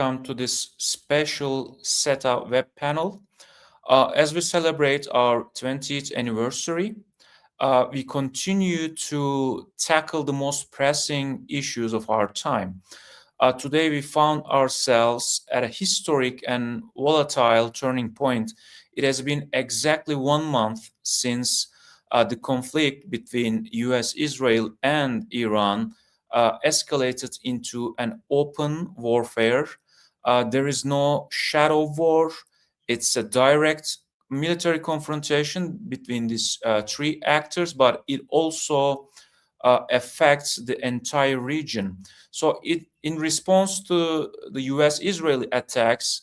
Welcome to this special SETA web panel. As we celebrate our 20th anniversary, we continue to tackle the most pressing issues of our time. Today, we found ourselves at a historic and volatile turning point. It has been exactly 1 month since the conflict between US, Israel, and Iran escalated into an open warfare. There is no shadow war. It's a direct military confrontation between these three actors, but it also affects the entire region. So, in response to the US-Israeli attacks,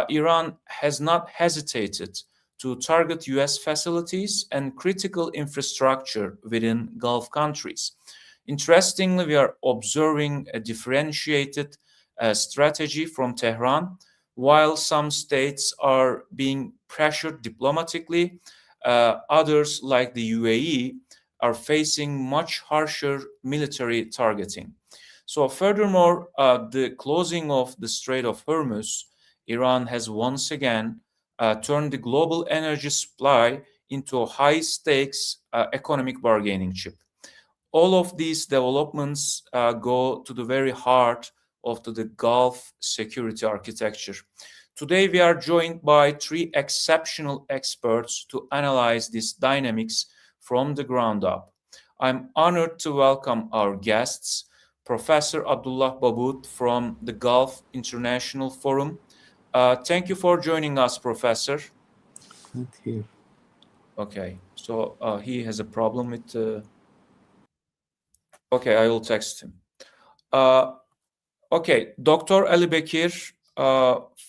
Iran has not hesitated to target US facilities and critical infrastructure within Gulf countries. Interestingly, we are observing a differentiated strategy from Tehran. While some states are being pressured diplomatically, others, like the UAE, are facing much harsher military targeting. So, furthermore, the closing of the Strait of Hormuz, Iran has once again turned the global energy supply into a high stakes economic bargaining chip. All of these developments go to the very heart of the Gulf security architecture. Today, we are joined by three exceptional experts to analyze these dynamics from the ground up. I'm honored to welcome our guests, Professor Abdullah Baboud from the Gulf International Forum. Thank you for joining us, Professor. Not here. Okay, so he has a problem with... Okay, I will text him. Okay, Dr. Ali Bekir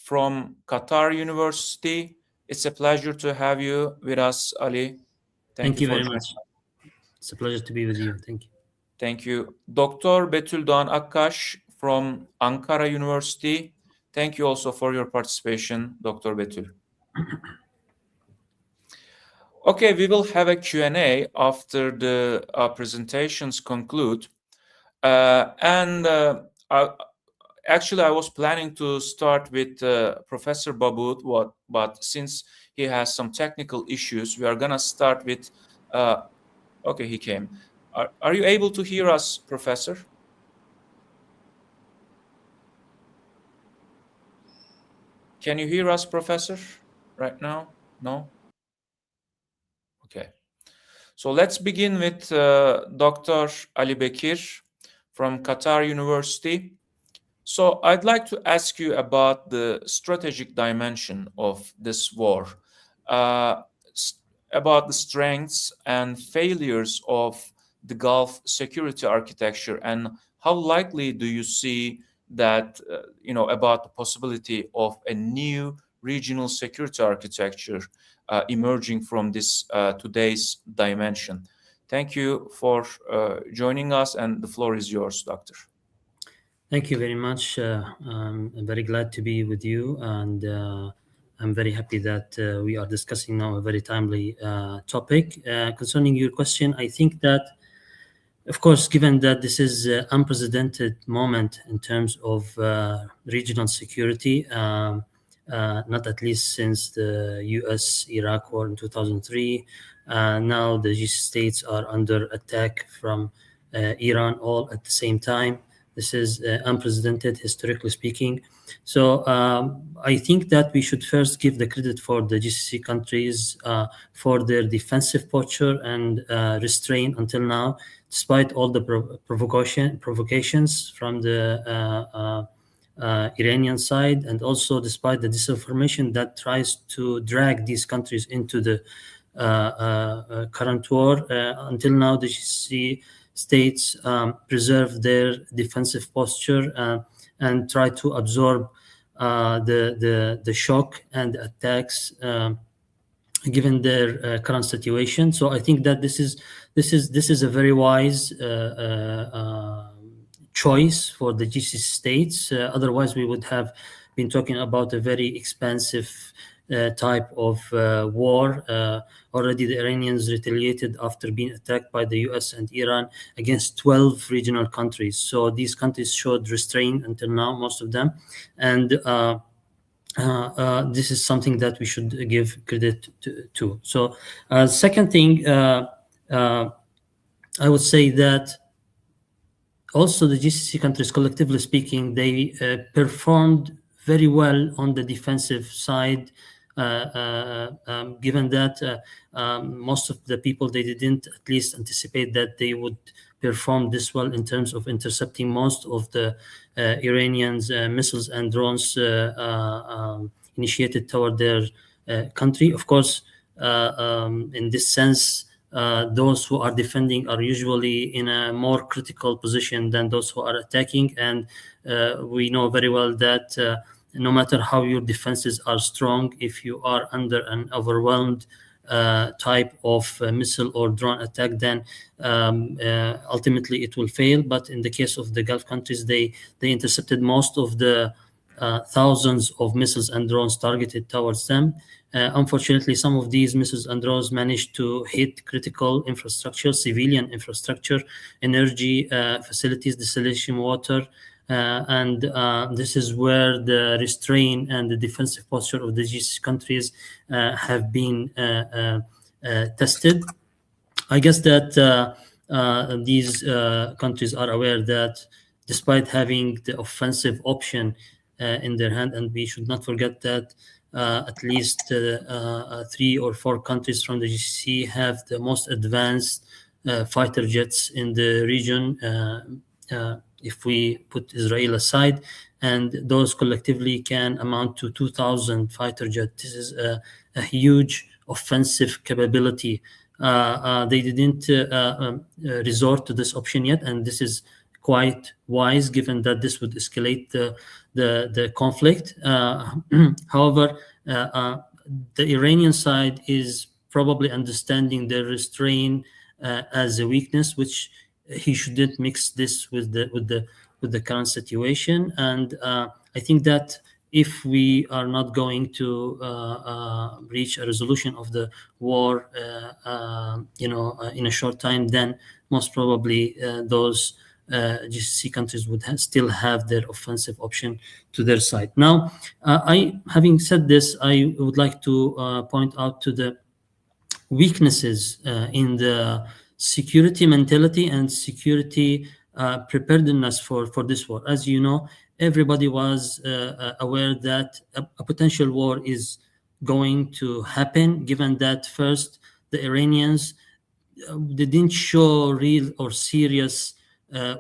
from Qatar University. It's a pleasure to have you with us, Ali. Thank you very much. It's a pleasure to be with you. Thank you. Thank you. Dr. Betül Doğan Akkaş from Ankara University. Thank you also for your participation, Dr. Betül. Okay, we will have a Q&A after the presentations conclude. Actually, I was planning to start with Professor Baboud, but since he has some technical issues, we are going to start with... okay, he came. Are you able to hear us, Professor? Can you hear us, Professor, right now? No? Okay. So let's begin with Dr. Ali Bekir from Qatar University. So I'd like to ask you about the strategic dimension of this war, about the strengths and failures of the Gulf security architecture, and how likely do you see that, about the possibility of a new regional security architecture emerging from this today's dimension? Thank you for joining us, and the floor is yours, Doctor. Thank you very much. I'm very glad to be with you, and I'm very happy that we are discussing now a very timely topic. Concerning your question, I think that, of course, given that this is an unprecedented moment in terms of regional security, not at least since the US-Iraq war in 2003, now the GCC states are under attack from Iran all at the same time. This is unprecedented, historically speaking. So I think that we should first give the credit for the GCC countries for their defensive posture and restraint until now, despite all the provocations from the Iranian side, and also despite the disinformation that tries to drag these countries into the current war. Until now, the GCC states preserve their defensive posture and try to absorb the shock and attacks given their current situation. So I think that this is a very wise choice for the GCC states. Otherwise, we would have been talking about a very expensive type of war. Already the Iranians retaliated after being attacked by the US and Iran against 12 regional countries. So these countries showed restraint until now, most of them. And this is something that we should give credit to. So second thing, I would say that also the GCC countries, collectively speaking, they performed very well on the defensive side, given that most of the people, they didn't at least anticipate that they would perform this well in terms of intercepting most of the Iranians' missiles and drones initiated toward their country. Of course, in this sense, those who are defending are usually in a more critical position than those who are attacking. And we know very well that no matter how your defenses are strong, if you are under an overwhelmed type of missile or drone attack, then ultimately it will fail. But in the case of the Gulf countries, they intercepted most of the thousands of missiles and drones targeted towards them. Unfortunately, some of these missiles and drones managed to hit critical infrastructure, civilian infrastructure, energy facilities, distillation water, and this is where the restraint and the defensive posture of the GCC countries have been tested. I guess that these countries are aware that despite having the offensive option in their hand, and we should not forget that at least 3 or 4 countries from the GCC have the most advanced fighter jets in the region, if we put Israel aside, and those collectively can amount to 2,000 fighter jets. This is a huge offensive capability. They didn't resort to this option yet, and this is quite wise given that this would escalate the conflict. However, the Iranian side is probably understanding the restraint as a weakness, which he shouldn't mix this with the current situation. And I think that if we are not going to reach a resolution of the war, in a short time, then most probably those GCC countries would still have their offensive option to their side. Now, having said this, I would like to point out to the weaknesses in the security mentality and security preparedness for this war. As you know, everybody was aware that a potential war is going to happen, given that first, the Iranians they didn't show real or serious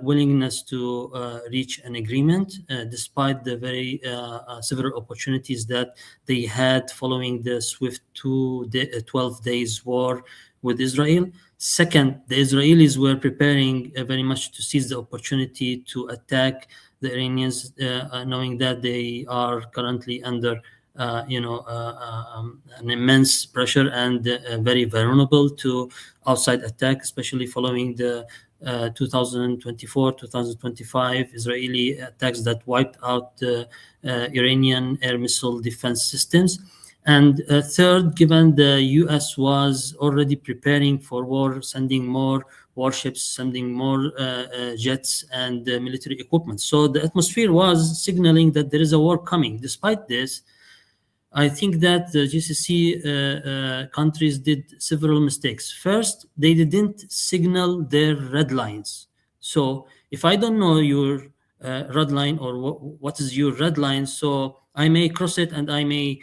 willingness to reach an agreement, despite the very several opportunities that they had following the swift 12 days war with Israel. Second, the Israelis were preparing very much to seize the opportunity to attack the Iranians, knowing that they are currently under an immense pressure and very vulnerable to outside attack, especially following the 2024-2025 Israeli attacks that wiped out the Iranian air missile defense systems. And third, given the US was already preparing for war, sending more warships, sending more jets and military equipment. So the atmosphere was signaling that there is a war coming. Despite this, I think that the GCC countries did several mistakes. First, they didn't signal their red lines. So if I don't know your red line or what is your red line, so I may cross it and I may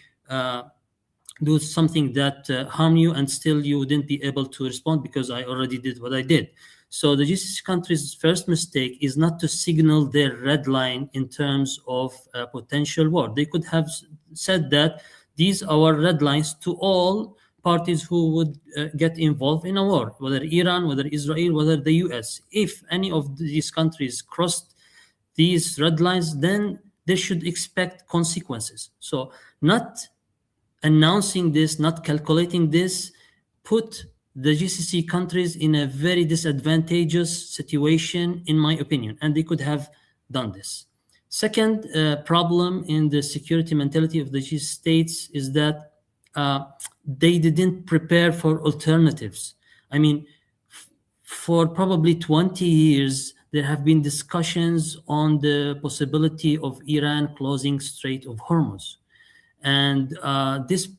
do something that harm you, and still you wouldn't be able to respond because I already did what I did. So the GCC countries' first mistake is not to signal their red line in terms of potential war. They could have said that these are our red lines to all parties who would get involved in a war, whether Iran, whether Israel, whether the US. If any of these countries crossed these red lines, then they should expect consequences. So not announcing this, not calculating this, put the GCC countries in a very disadvantageous situation, in my opinion, and they could have done this. Second problem in the security mentality of the GCC states is that they didn't prepare for alternatives. I mean, for probably 20 years, there have been discussions on the possibility of Iran closing Strait of Hormuz. And this,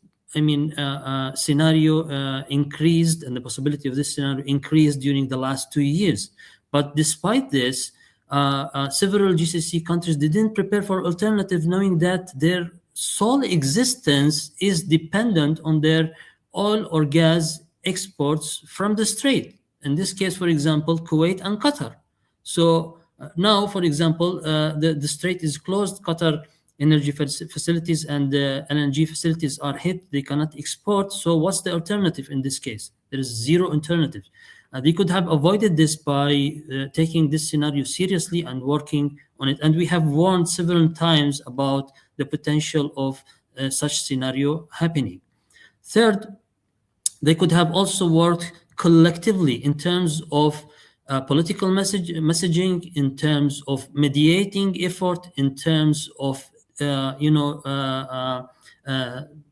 scenario increased, and the possibility of this scenario increased during the last 2 years. But despite this, several GCC countries didn't prepare for alternative, knowing that their sole existence is dependent on their oil or gas exports from the strait. In this case, for example, Kuwait and Qatar. So now, for example, the strait is closed. Qatar energy facilities and LNG facilities are hit. They cannot export. So what's the alternative in this case? There is zero alternative. They could have avoided this by taking this scenario seriously and working on it. And we have warned several times about the potential of such scenario happening. Third, they could have also worked collectively in terms of political messaging, in terms of mediating effort, in terms of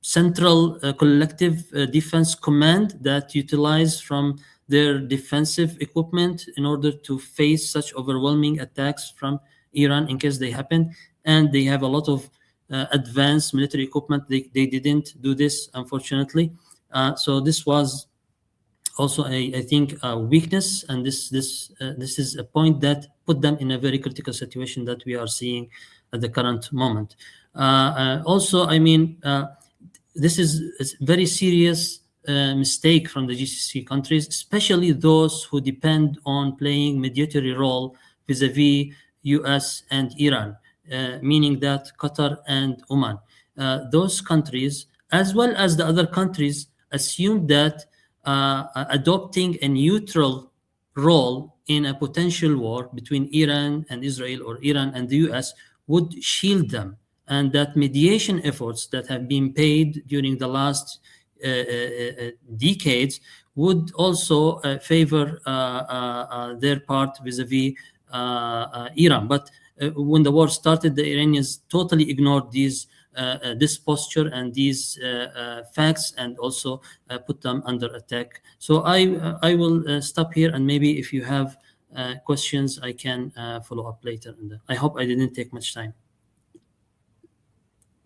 central collective defense command that utilize from their defensive equipment in order to face such overwhelming attacks from Iran in case they happen. And they have a lot of advanced military equipment. They didn't do this, unfortunately. So this was also, I think, a weakness, and this is a point that put them in a very critical situation that we are seeing at the current moment. Also, this is a very serious mistake from the GCC countries, especially those who depend on playing mediatory role vis-a-vis US and Iran, meaning that Qatar and Oman. Those countries, as well as the other countries, assumed that adopting a neutral role in a potential war between Iran and Israel or Iran and the US would shield them, and that mediation efforts that have been paid during the last decades would also favor their part vis-a-vis Iran. But when the war started, the Iranians totally ignored this posture and these facts, and also put them under attack. So I will stop here, and maybe if you have questions, I can follow up later. And I hope I didn't take much time.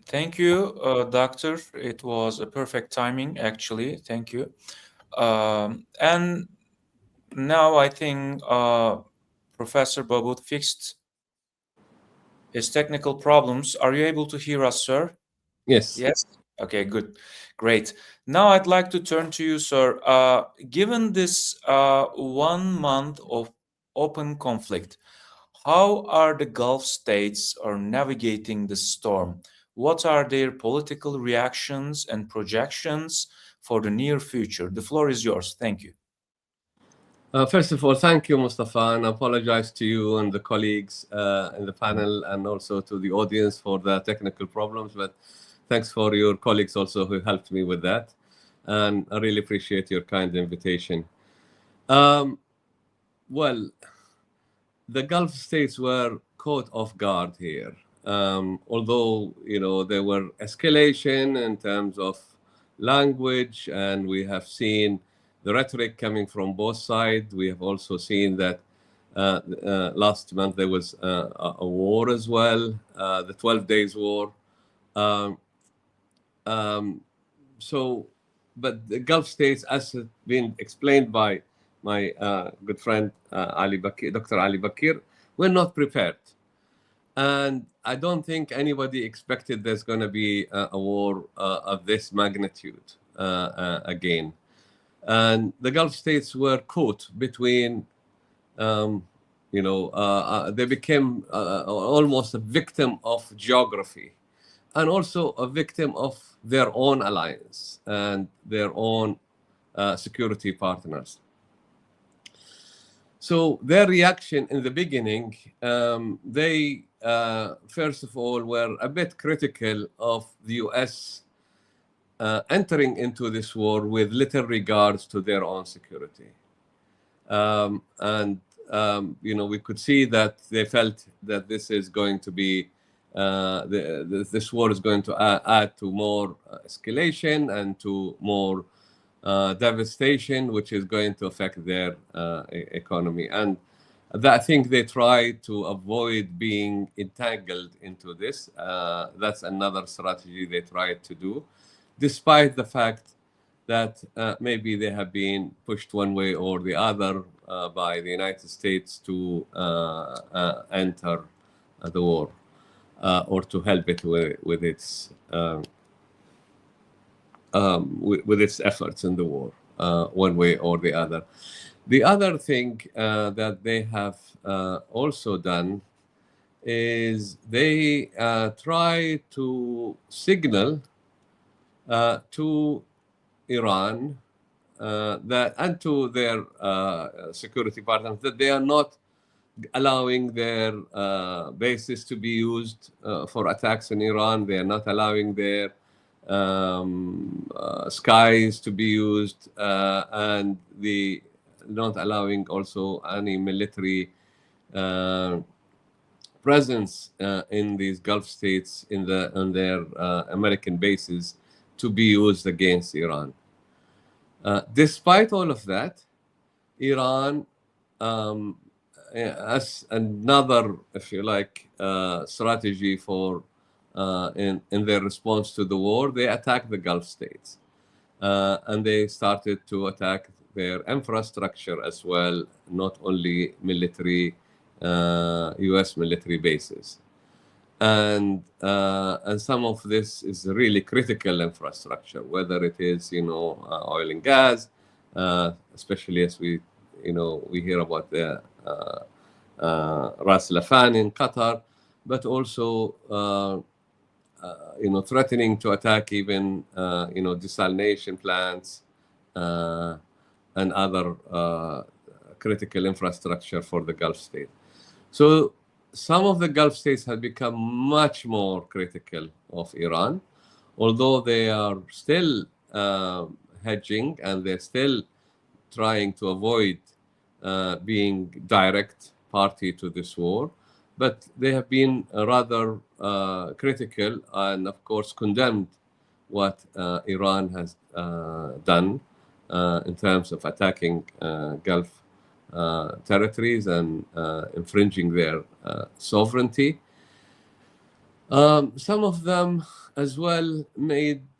Thank you, Doctor. It was a perfect timing, actually. Thank you. And now I think Professor Babut fixed his technical problems. Are you able to hear us, sir? Yes. Yes. Okay, good. Great. Now I'd like to turn to you, sir. Given this 1 month of open conflict, how are the Gulf states are navigating the storm? What are their political reactions and projections for the near future? The floor is yours. Thank you. First of all, thank you, Mustafa, and I apologize to you and the colleagues in the panel, and also to the audience for the technical problems. But thanks for your colleagues also who helped me with that. And I really appreciate your kind invitation. Well, the Gulf states were caught off guard here. Although, there were escalation in terms of language, and we have seen the rhetoric coming from both sides. We have also seen that last month there was a war as well, the 12 days war. But the Gulf states, as has been explained by my good friend Dr. Ali Bakir, were not prepared. And I don't think anybody expected there's going to be a war of this magnitude again. And the Gulf states were caught between, they became almost a victim of geography, and also a victim of their own alliance and their own security partners. So their reaction in the beginning, they first of all were a bit critical of the US entering into this war with little regards to their own security. We could see that they felt that this is going to be this war is going to add to more escalation and to more devastation, which is going to affect their economy. And I think they try to avoid being entangled into this. That's another strategy they tried to do, despite the fact that maybe they have been pushed one way or the other by the United States to enter the war or to help it with its with its efforts in the war, one way or the other. The other thing that they have also done is they try to signal to Iran that and to their security partners that they are not allowing their bases to be used for attacks in Iran. They are not allowing their skies to be used, and the not allowing also any military presence in these Gulf states on their American bases to be used against Iran. Despite all of that, Iran, as another, if you like, strategy for in their response to the war, they attacked the Gulf states, and they started to attack their infrastructure as well, not only military, U.S. military bases. And some of this is really critical infrastructure, whether it is, oil and gas, especially as we hear about the Ras Laffan in Qatar, but also, threatening to attack even, desalination plants and other critical infrastructure for the Gulf state. So some of the Gulf states have become much more critical of Iran, although they are still hedging and they're still trying to avoid being direct party to this war. But they have been rather critical and, of course, condemned what Iran has done in terms of attacking Gulf territories and infringing their sovereignty. Some of them as well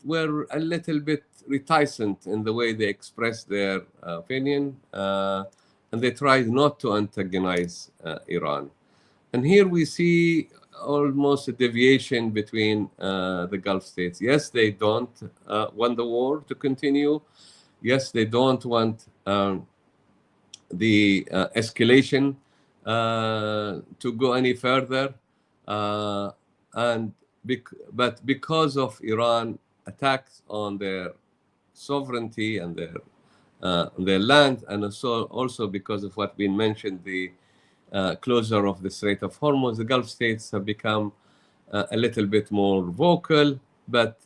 were a little bit reticent in the way they expressed their opinion, and they tried not to antagonize Iran. And here we see almost a deviation between the Gulf states. Yes, they don't want the war to continue. Yes, they don't want the escalation to go any further. But because of Iran attacks on their sovereignty and their land, and also because of what we mentioned, the closure of the Strait of Hormuz, the Gulf states have become a little bit more vocal. But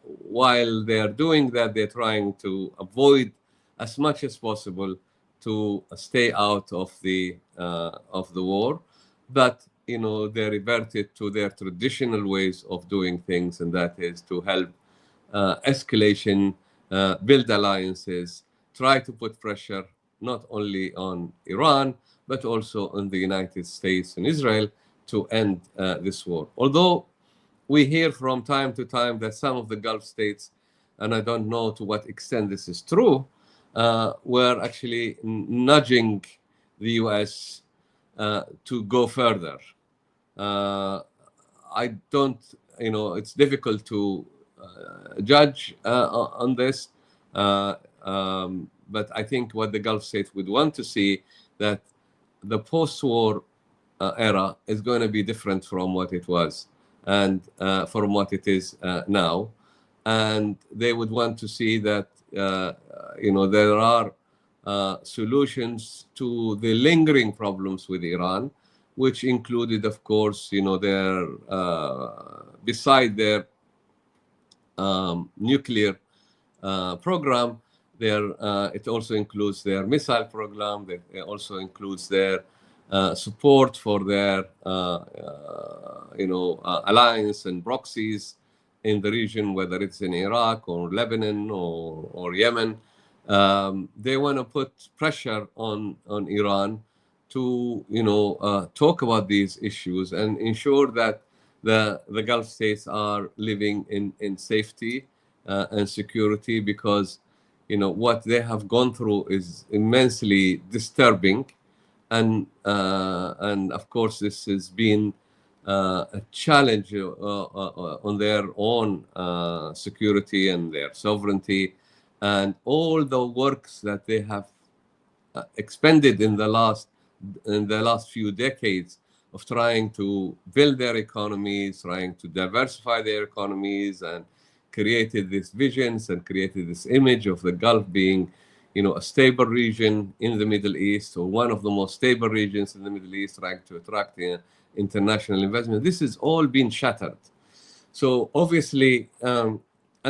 while they are doing that, they're trying to avoid as much as possible to stay out of the war. But they reverted to their traditional ways of doing things, and that is to help escalation, build alliances, try to put pressure not only on Iran, but also on the United States and Israel to end this war. Although we hear from time to time that some of the Gulf states, and I don't know to what extent this is true, were actually nudging the US to go further. I don't, it's difficult to judge on this, but I think what the Gulf states would want to see that the post-war era is going to be different from what it was and from what it is now. And they would want to see that, there are solutions to the lingering problems with Iran, which included, of course, their, beside their nuclear program, it also includes their missile program. It also includes their support for their alliance and proxies in the region, whether it's in Iraq or Lebanon or Yemen. They want to put pressure on Iran to talk about these issues and ensure that the Gulf states are living in safety and security, because what they have gone through is immensely disturbing, and of course this has been a challenge on their own security and their sovereignty, and all the works that they have expended in the last few decades of trying to build their economies, trying to diversify their economies, and created these visions and created this image of the Gulf being, a stable region in the Middle East, or one of the most stable regions in the Middle East, trying to attract international investment. This has all been shattered. So obviously, and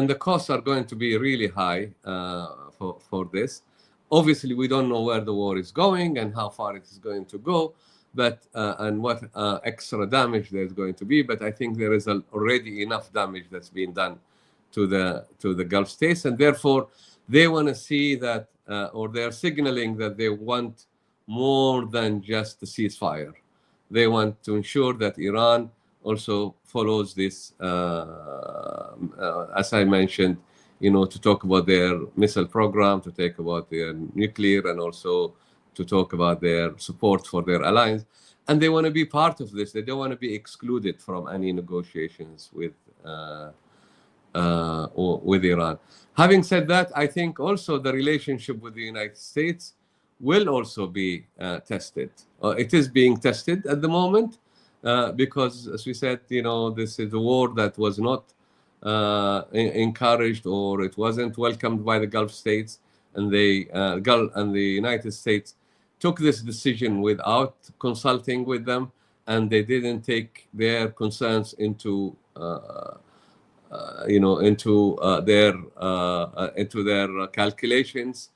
the costs are going to be really high for this. Obviously, we don't know where the war is going and how far it is going to go, but and what extra damage there's going to be. But I think there is already enough damage that's been done to the Gulf states, and therefore they want to see that, or they're signaling that they want more than just the ceasefire. They want to ensure that Iran also follows this, as I mentioned, to talk about their missile program, to talk about their nuclear, and also to talk about their support for their alliance. And they want to be part of this. They don't want to be excluded from any negotiations with Iran. Having said that, I think also the relationship with the United States will also be tested. It is being tested at the moment because, as we said, this is a war that was not encouraged, or it wasn't welcomed by the Gulf states, and the United States took this decision without consulting with them, and they didn't take their concerns into their calculations,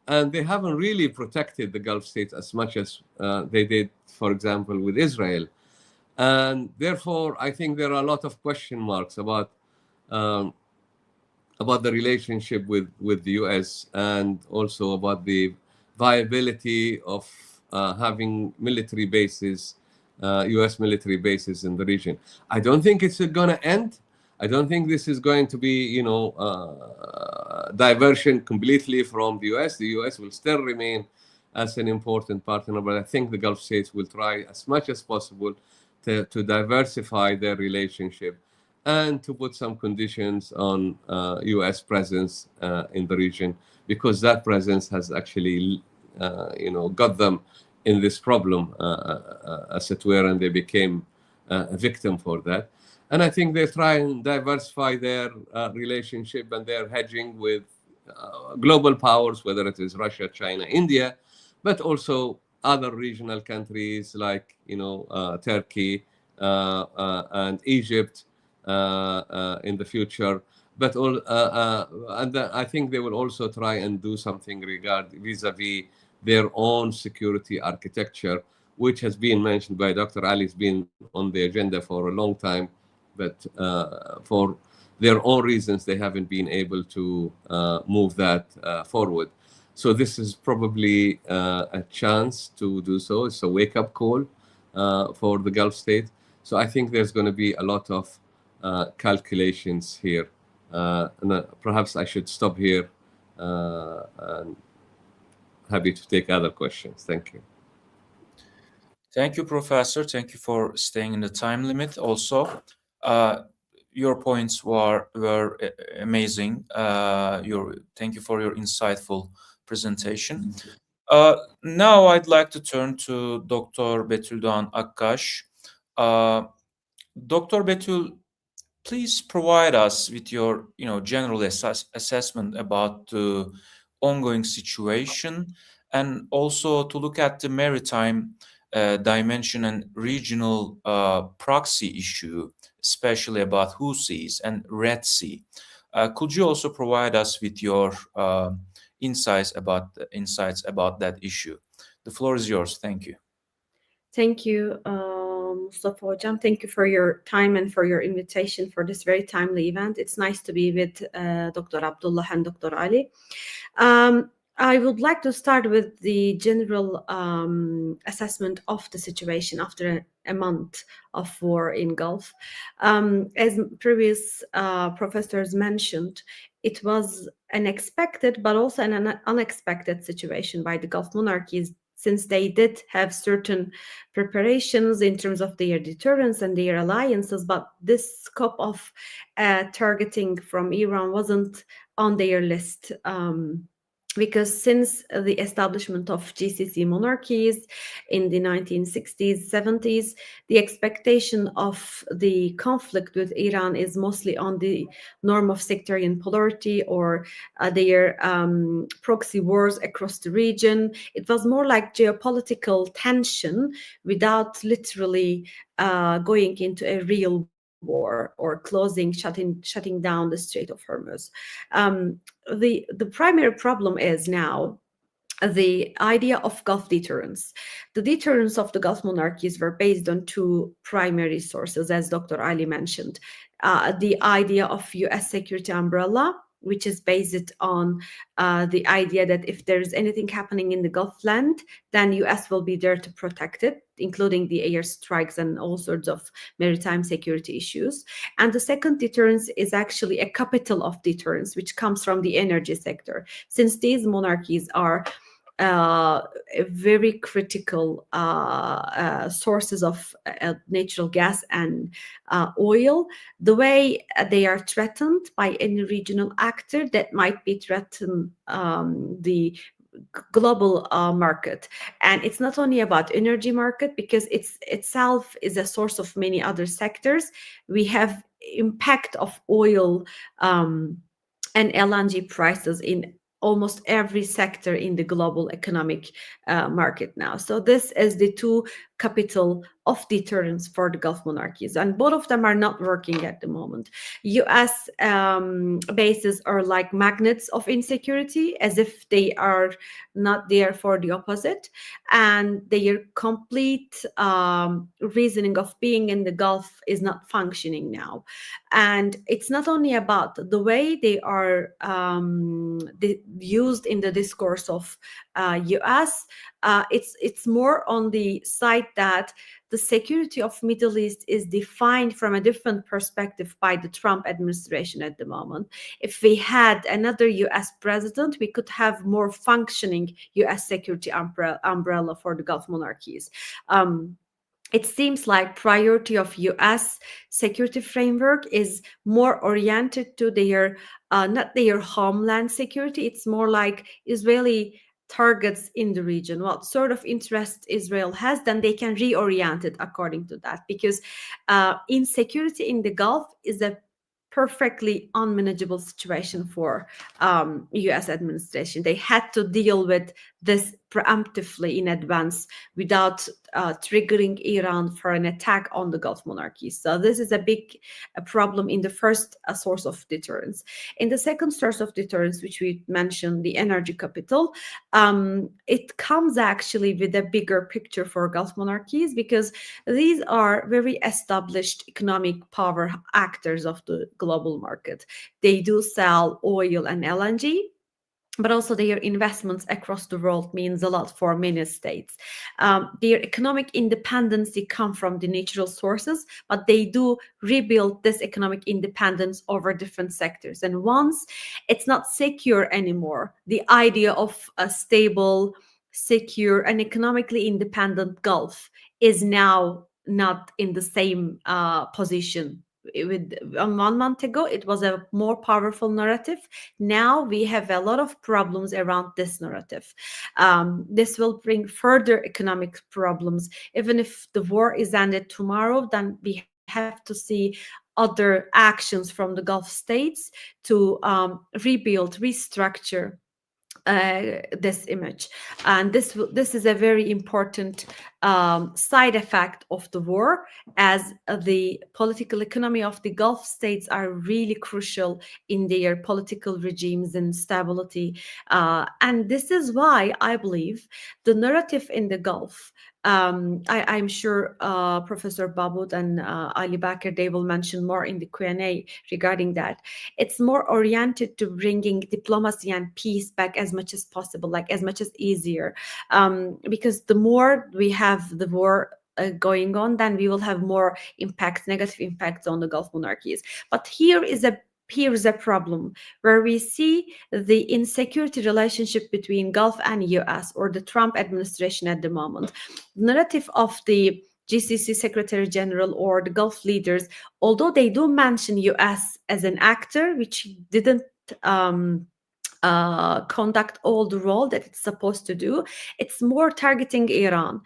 and they haven't really protected the Gulf states as much as they did, for example, with Israel. And therefore, I think there are a lot of question marks about the relationship with the US, and also about the viability of having military bases, US military bases in the region. I don't think it's going to end. I don't think this is going to be, diversion completely from the US. The US will still remain as an important partner, but I think the Gulf states will try as much as possible to diversify their relationship and to put some conditions on US presence in the region, because that presence has actually, got them in this problem, as it were, and they became a victim for that. And I think they try and diversify their relationship and their hedging with global powers, whether it is Russia, China, India, but also other regional countries like, Turkey and Egypt in the future. But I think they will also try and do something vis-a-vis their own security architecture, which has been mentioned by Dr. Ali, has been on the agenda for a long time, but for their own reasons, they haven't been able to move that forward. So this is probably a chance to do so. It's a wake-up call for the Gulf states. So I think there's going to be a lot of calculations here. And perhaps I should stop here, and happy to take other questions. Thank you. Thank you, Professor. Thank you for staying in the time limit. Also, your points were amazing. Thank you for your insightful presentation. Now I'd like to turn to Dr. Betül Doğan Akkaş. Dr. Betül, please provide us with your general assessment about the ongoing situation, and also to look at the maritime dimension and regional proxy issue, especially about Houthis and Red Sea. Could you also provide us with your insights about that issue? The floor is yours. Thank you. Thank you, Mustafa Hojam. Thank you for your time and for your invitation for this very timely event. It's nice to be with Dr. Abdullah and Dr. Ali. I would like to start with the general assessment of the situation after a month of war in Gulf. As previous professors mentioned, it was an expected but also an unexpected situation by the Gulf monarchies, since they did have certain preparations in terms of their deterrence and their alliances, but this scope of targeting from Iran wasn't on their list. Because since the establishment of GCC monarchies in the 1960s, 70s, the expectation of the conflict with Iran is mostly on the norm of sectarian polarity or their proxy wars across the region. It was more like geopolitical tension without literally going into a real war or shutting down the Strait of Hormuz. Um, the primary problem is now the idea of Gulf deterrence. The deterrence of the Gulf monarchies were based on two primary sources, as Dr. Ali mentioned. The idea of US security umbrella, which is based on the idea that if there's anything happening in the Gulf land, then US will be there to protect it, including the airstrikes and all sorts of maritime security issues. And the second deterrence is actually a capital of deterrence, which comes from the energy sector. Since these monarchies are very critical sources of natural gas and oil, the way they are threatened by any regional actor that might be threaten the global market. And it's not only about energy market, because it's itself is a source of many other sectors. We have impact of oil and LNG prices in almost every sector in the global economic market now. So this is the two capital of deterrence for the Gulf monarchies, and both of them are not working at the moment. US bases are like magnets of insecurity, as if they are not there for the opposite, and their complete reasoning of being in the Gulf is not functioning now. And it's not only about the way they are used in the discourse of US. It's more on the side that the security of Middle East is defined from a different perspective by the Trump administration at the moment. If we had another US president, we could have more functioning US security umbrella for the Gulf monarchies. It seems like priority of US security framework is more oriented to their not their homeland security. It's more like Israeli targets in the region. What sort of interest Israel has, then they can reorient it according to that. Because insecurity in the Gulf is a perfectly unmanageable situation for US administration. They had to deal with this preemptively in advance without triggering Iran for an attack on the Gulf monarchies. So this is a big problem in the first source of deterrence. In the second source of deterrence, which we mentioned, the energy capital, it comes actually with a bigger picture for Gulf monarchies, because these are very established economic power actors of the global market. They do sell oil and LNG, but also their investments across the world means a lot for many states. Their economic independence come from the natural sources, but they do rebuild this economic independence over different sectors. And once it's not secure anymore, the idea of a stable, secure, and economically independent Gulf is now not in the same position. With 1 month ago, it was a more powerful narrative. Now we have a lot of problems around this narrative. This will bring further economic problems. Even if the war is ended tomorrow, then we have to see other actions from the Gulf states to rebuild, restructure this image. And this is a very important side effect of the war, as the political economy of the Gulf states are really crucial in their political regimes and stability. And this is why I believe the narrative in the Gulf I'm sure Professor Babut and Ali Bakr, they will mention more in the Q&A regarding that. It's more oriented to bringing diplomacy and peace back as much as possible, like as much as easier, because the more we have the war going on, then we will have more impacts, negative impacts on the Gulf monarchies. But here is a problem where we see the insecurity relationship between Gulf and US, or the Trump administration at the moment. The narrative of the GCC Secretary General or the Gulf leaders, although they do mention US as an actor, which didn't conduct all the role that it's supposed to do, it's more targeting Iran.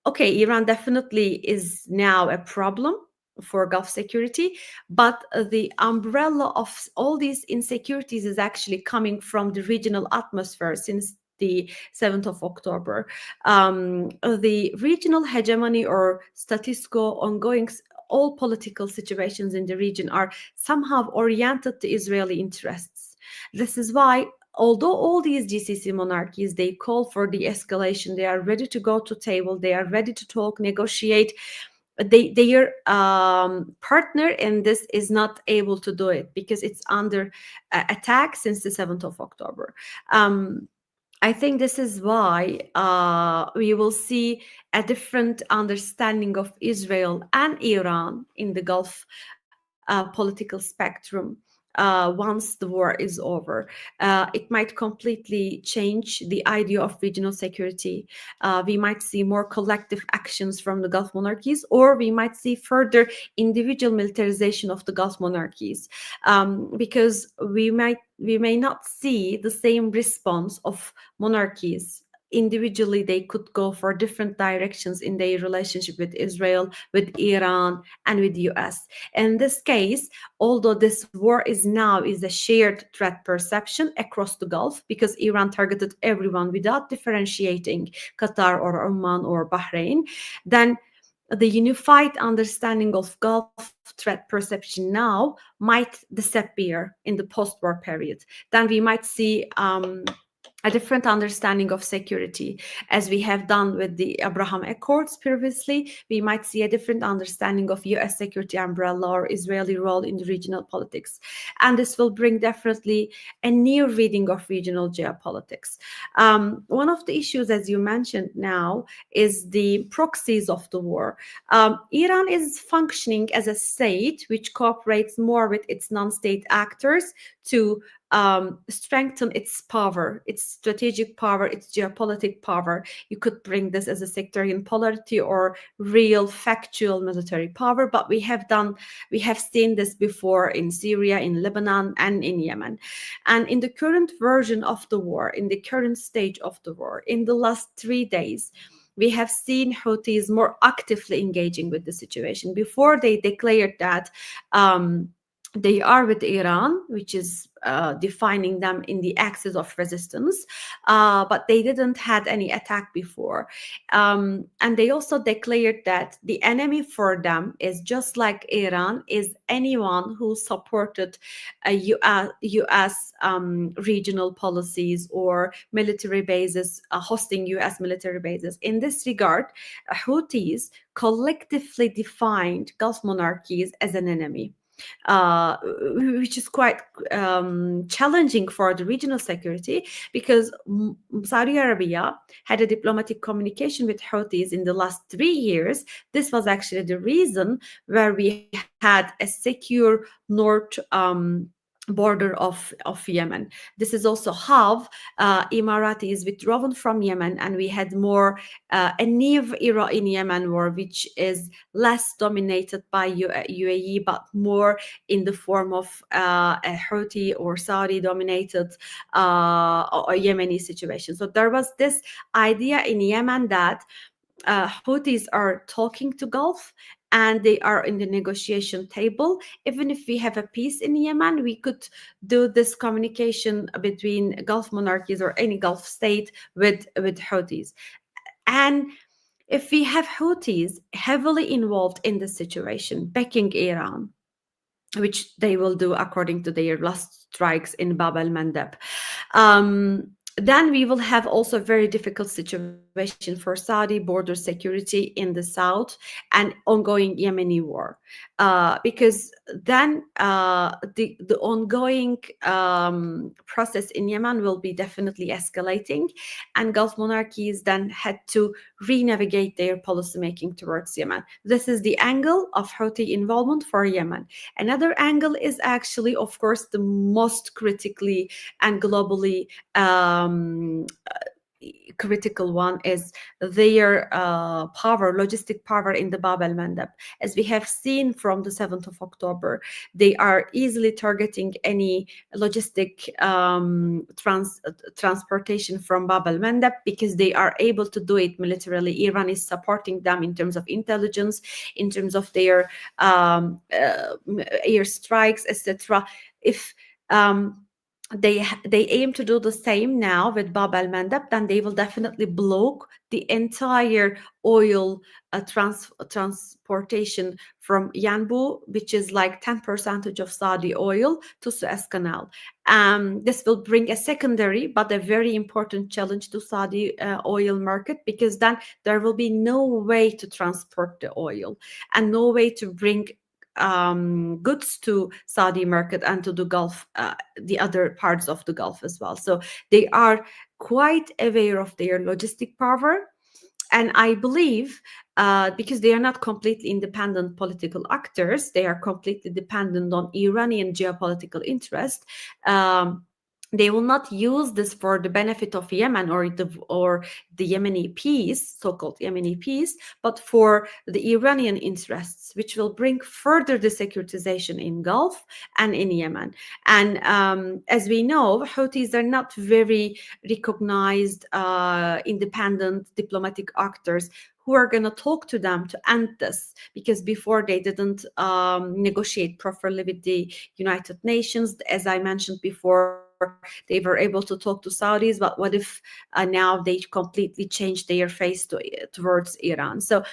Okay, Iran definitely is now a problem for Gulf security, but the umbrella of all these insecurities is actually coming from the regional atmosphere since the 7th of October. The regional hegemony or status quo ongoing, all political situations in the region are somehow oriented to Israeli interests. This is why, although all these GCC monarchies, they call for de-escalation, they are ready to go to table, they are ready to talk, negotiate, their partner in this is not able to do it because it's under attack since the 7th of October. I think this is why we will see a different understanding of Israel and Iran in the Gulf political spectrum once the war is over. It might completely change the idea of regional security. We might see more collective actions from the Gulf monarchies, or we might see further individual militarization of the Gulf monarchies, because we may not see the same response of monarchies. Individually, they could go for different directions in their relationship with Israel, with Iran, and with the US. In this case, although this war is a shared threat perception across the Gulf, because Iran targeted everyone without differentiating Qatar or Oman or Bahrain, then the unified understanding of Gulf threat perception now might disappear in the post-war period. Then we might see a different understanding of security. As we have done with the Abraham Accords previously, we might see a different understanding of US security umbrella or Israeli role in the regional politics. And this will bring definitely a new reading of regional geopolitics. One of the issues, as you mentioned now, is the proxies of the war. Iran is functioning as a state which cooperates more with its non-state actors to strengthen its power, its strategic power, its geopolitical power. You could bring this as a sectarian polarity or real factual military power, but we have seen this before in Syria, in Lebanon, and in Yemen. And in the current version of the war, in the current stage of the war, in the last 3 days, we have seen Houthis more actively engaging with the situation. Before, they declared that they are with Iran, which is defining them in the axis of resistance, but they didn't had any attack before. And they also declared that the enemy for them is just like Iran, is anyone who supported US regional policies or military bases, hosting US military bases. In this regard, Houthis collectively defined Gulf monarchies as an enemy. Which is quite challenging for the regional security, because Saudi Arabia had a diplomatic communication with Houthis in the last 3 years. This was actually the reason where we had a secure north border of Yemen. This is also how Emiratis withdrawn from Yemen, and we had more a new era in Yemen war, which is less dominated by UAE, but more in the form of a Houthi or Saudi dominated Yemeni situation. So there was this idea in Yemen that Houthis are talking to Gulf and they are in the negotiation table. Even if we have a peace in Yemen, we could do this communication between Gulf monarchies or any Gulf state with Houthis. And if we have Houthis heavily involved in the situation, backing Iran, which they will do according to their last strikes in Bab el-Mandeb, then we will have also a very difficult situation situation for Saudi border security in the south and ongoing Yemeni war, because then the ongoing process in Yemen will be definitely escalating, and Gulf monarchies then had to re-navigate their policymaking towards Yemen. This is the angle of Houthi involvement for Yemen. Another angle is actually, of course, the most critically and globally critical one is their power, logistic power in the Bab al Mandab. As we have seen from the 7th of October, they are easily targeting any logistic transportation from Bab al Mandab because they are able to do it militarily. Iran is supporting them in terms of intelligence, in terms of their air strikes, etc. If they aim to do the same now with Bab al Mandab, then they will definitely block the entire oil transportation from Yanbu, which is like 10% of Saudi oil, to Suez Canal. This will bring a secondary but a very important challenge to Saudi oil market, because then there will be no way to transport the oil and no way to bring goods to Saudi market and to the Gulf, the other parts of the Gulf as well. So they are quite aware of their logistic power. And I believe because they are not completely independent political actors, they are completely dependent on Iranian geopolitical interest. They will not use this for the benefit of Yemen or the Yemeni peace, so-called Yemeni peace, but for the Iranian interests, which will bring further desecuritization in Gulf and in Yemen. And as we know, Houthis are not very recognized independent diplomatic actors who are going to talk to them to end this, because before they didn't negotiate properly with the United Nations. As I mentioned before, they were able to talk to Saudis, but what if now they completely changed their face towards Iran? So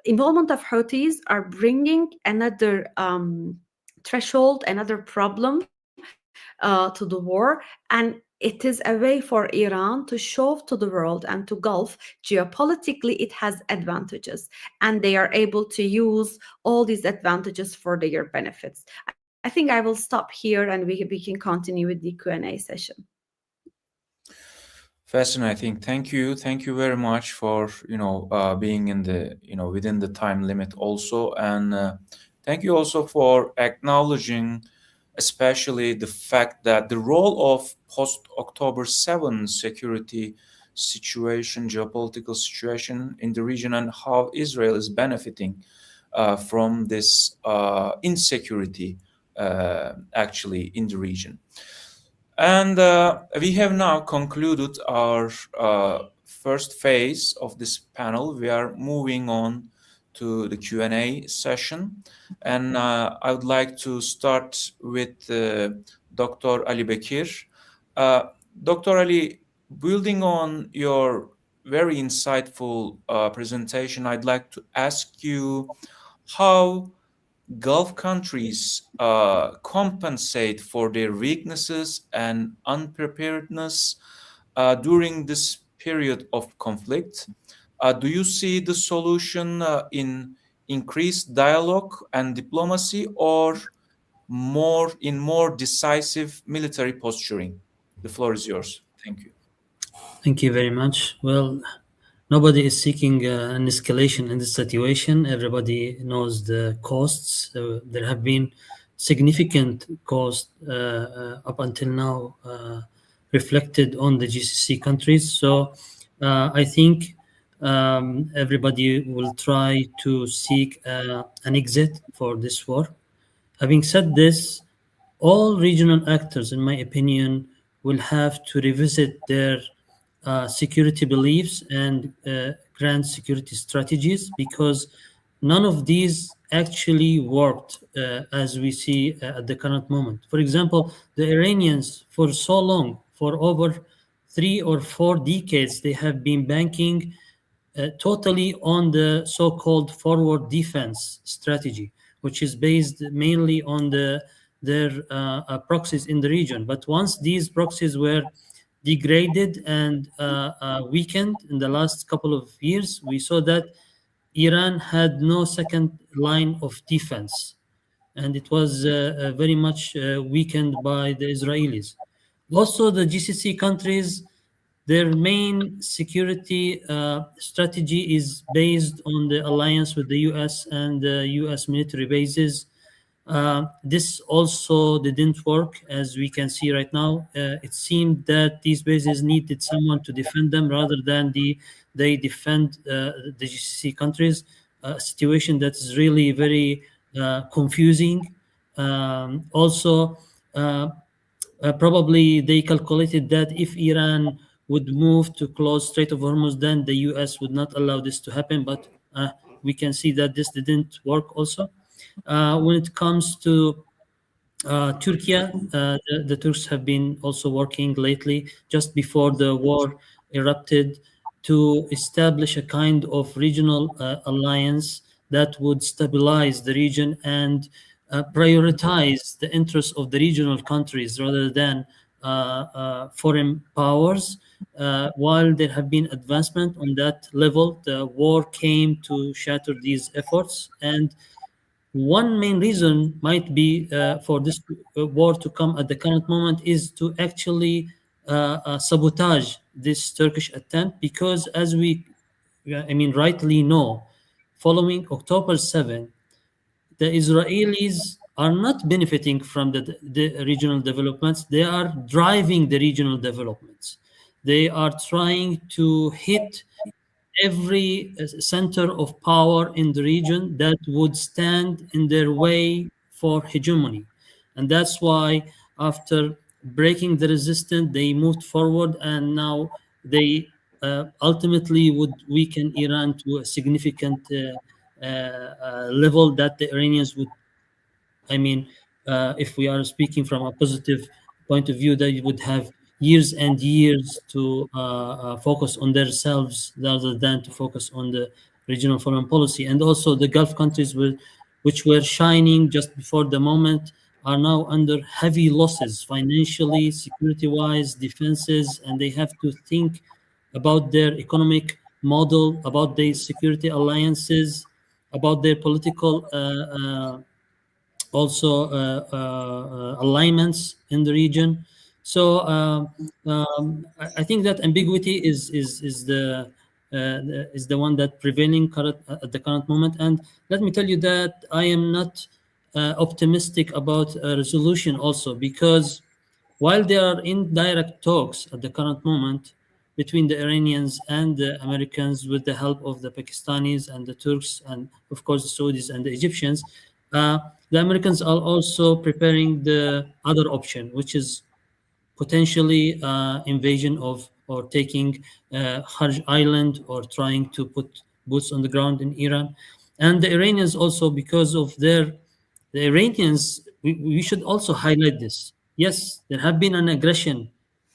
involvement of Houthis are bringing another threshold, another problem to the war, and it is a way for Iran to show to the world and to Gulf geopolitically it has advantages, and they are able to use all these advantages for their benefits. I think I will stop here and we can continue with the Q&A session. Fascinating. Thank you very much for being in the within the time limit also, and thank you also for acknowledging, especially the fact that the role of post October 7 security situation, geopolitical situation in the region, and how Israel is benefiting from this insecurity actually in the region. And we have now concluded our first phase of this panel. We are moving on to the Q&A session. And I would like to start with Dr. Ali Bekir. Dr. Ali, building on your very insightful presentation, I'd like to ask you how Gulf countries compensate for their weaknesses and unpreparedness during this period of conflict. Do you see the solution in increased dialogue and diplomacy, or more decisive military posturing? The floor is yours. Thank you. Thank you very much. Well, nobody is seeking an escalation in this situation. Everybody knows the costs. There have been significant costs up until now reflected on the GCC countries. So I think everybody will try to seek an exit for this war. Having said this, all regional actors, in my opinion, will have to revisit their security beliefs and grand security strategies, because none of these actually worked as we see at the current moment. For example, the Iranians, for so long, for over 3 or 4 decades, they have been banking totally on the so-called forward defense strategy, which is based mainly on their proxies in the region. But once these proxies were degraded and weakened in the last couple of years. We saw that Iran had no second line of defense, and it was very much weakened by the Israelis. Also, the GCC countries, their main security strategy is based on the alliance with the US and the US military bases. This also didn't work, as we can see right now. It seemed that these bases needed someone to defend them rather than they defend the GCC countries. A situation that is really very confusing. Also, uh, probably they calculated that if Iran would move to close Strait of Hormuz, then the US would not allow this to happen. But we can see that this didn't work also. When it comes to Turkey, the Turks have been also working lately, just before the war erupted, to establish a kind of regional alliance that would stabilize the region and prioritize the interests of the regional countries rather than foreign powers. While there have been advancement on that level, the war came to shatter these efforts, and one main reason might be for this war to come at the current moment is to actually sabotage this Turkish attempt, because as we, I mean, rightly know, following October 7, the Israelis are not benefiting from the regional developments. They are driving the regional developments. They are trying to hit every center of power in the region that would stand in their way for hegemony. And that's why, after breaking the resistance, they moved forward, and now they ultimately would weaken Iran to a significant level that the Iranians would, I mean, if we are speaking from a positive point of view, they would have years and years to focus on themselves rather than to focus on the regional foreign policy. And also, the Gulf countries, which were shining just before the moment, are now under heavy losses financially, security wise, defenses, and they have to think about their economic model, about their security alliances, about their political also alignments in the region. So I think that ambiguity is the one that prevailing at the current moment. And let me tell you that I am not optimistic about a resolution also, because while there are indirect talks at the current moment between the Iranians and the Americans with the help of the Pakistanis and the Turks and, of course, the Saudis and the Egyptians, uh, the Americans are also preparing the other option, which is potentially invasion of or taking Hajj Island or trying to put boots on the ground in Iran. And the Iranians also, because of the Iranians, we should also highlight this. Yes, there have been an aggression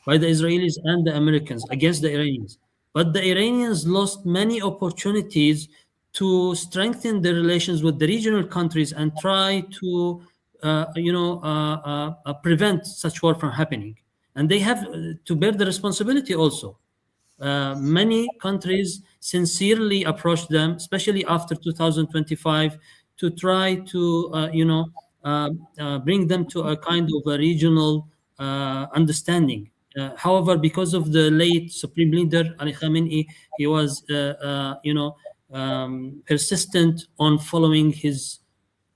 by the Israelis and the Americans against the Iranians, but the Iranians lost many opportunities to strengthen their relations with the regional countries and try to, prevent such war from happening. And they have to bear the responsibility also. Many countries sincerely approached them, especially after 2025, to try to, bring them to a kind of a regional understanding. However, because of the late Supreme Leader Ali Khamenei, he was, persistent on following his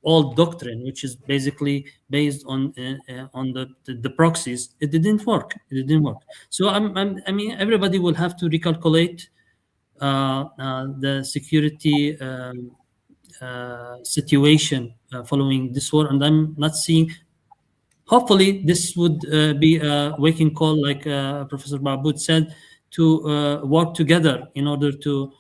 old doctrine, which is basically based on the proxies. It didn't work. It didn't work. So I mean, everybody will have to recalculate the security situation following this war, and I'm not seeing. Hopefully, this would be a waking call, like Professor Mahmoud said, to work together in order to,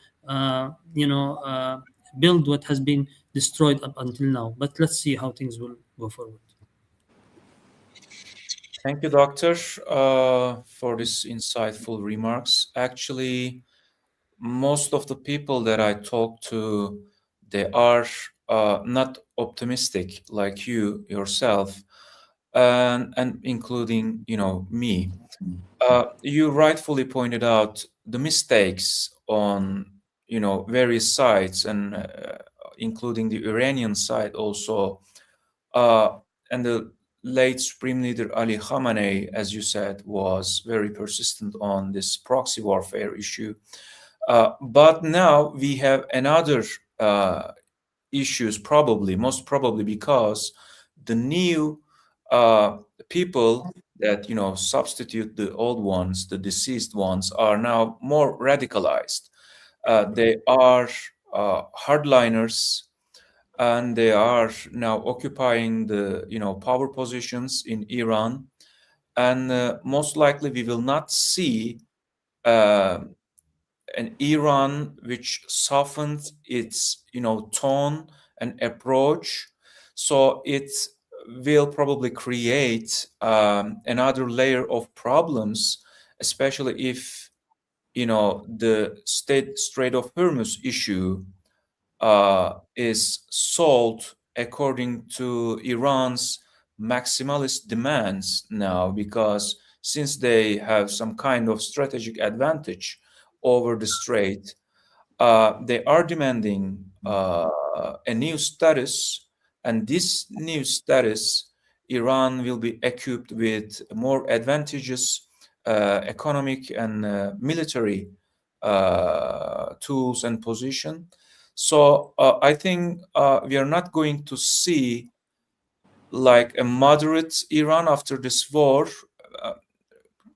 build what has been destroyed up until now. But let's see how things will go forward. Thank you, Doctor, for this insightful remarks. Actually, most of the people that I talk to, they are not optimistic like you yourself. and including, me. You rightfully pointed out the mistakes on, various sides, and including the Iranian side also, uh, and the late Supreme Leader Ali Khamenei, as you said, was very persistent on this proxy warfare issue. But now we have another issues, most probably because the new people that substitute the old ones, the deceased ones, are now more radicalized. They are hardliners, and they are now occupying the power positions in Iran. And most likely we will not see uh, an Iran which softened its tone and approach. So it will probably create another layer of problems, especially if the Strait of Hormuz issue is solved according to Iran's maximalist demands now, because since they have some kind of strategic advantage over the strait, they are demanding a new status, and this new status, Iran will be equipped with more advantageous economic and military tools and position. So I think we are not going to see like a moderate Iran after this war. Uh,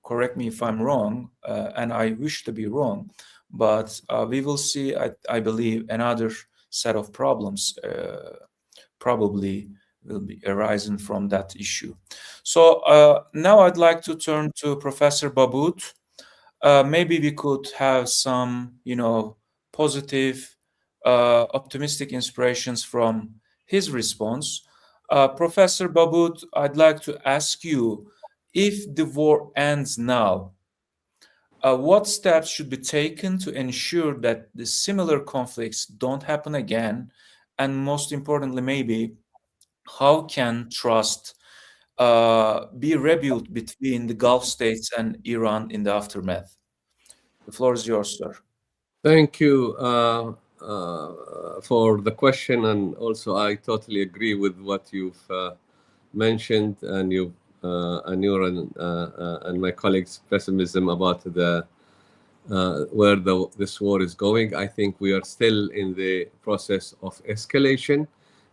Correct me if I'm wrong, and I wish to be wrong, but we will see, I believe, another set of problems probably will be arising from that issue. So now I'd like to turn to Professor Babut. Maybe we could have some, positive, optimistic inspirations from his response. Professor Babut, I'd like to ask you, if the war ends now, what steps should be taken to ensure that the similar conflicts don't happen again? And most importantly, maybe, how can trust be rebuilt between the Gulf states and Iran in the aftermath? The floor is yours, sir. Thank you for the question, and also I totally agree with what you've mentioned, and your and my colleagues' pessimism about the where this war is going. I think we are still in the process of escalation,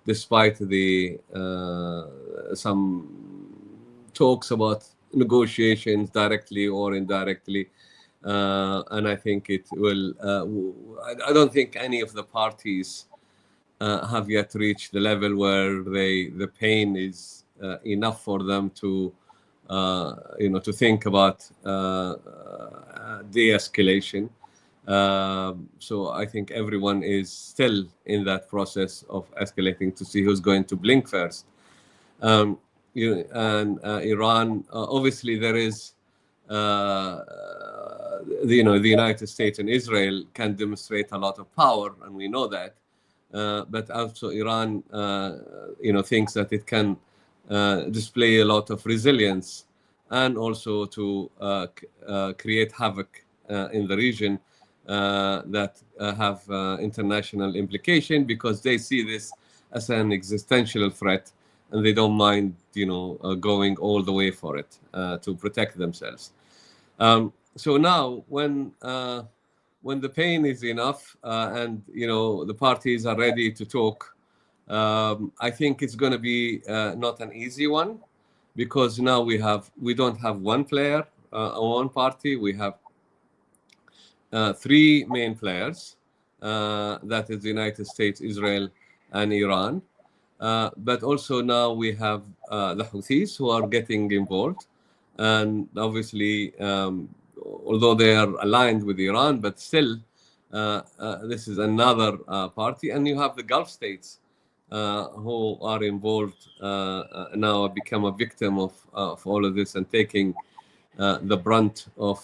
despite the some talks about negotiations directly or indirectly. And I think it will. I don't think any of the parties have yet reached the level where the pain is enough for them to to think about de-escalation. So I think everyone is still in that process of escalating to see who's going to blink first. And Iran, obviously, there is. The United States and Israel can demonstrate a lot of power, and we know that. But also Iran, thinks that it can display a lot of resilience, and also to create havoc in the region that have international implication, because they see this as an existential threat, and they don't mind, going all the way for it to protect themselves. So now, when the pain is enough, and the parties are ready to talk, I think it's going to be not an easy one, because now we don't have one player or one party. We have three main players, that is the United States, Israel, and Iran. But also now we have the Houthis who are getting involved, and obviously, although they are aligned with Iran, but still, this is another party. And you have the Gulf states who are involved now, become a victim of all of this, and taking the brunt of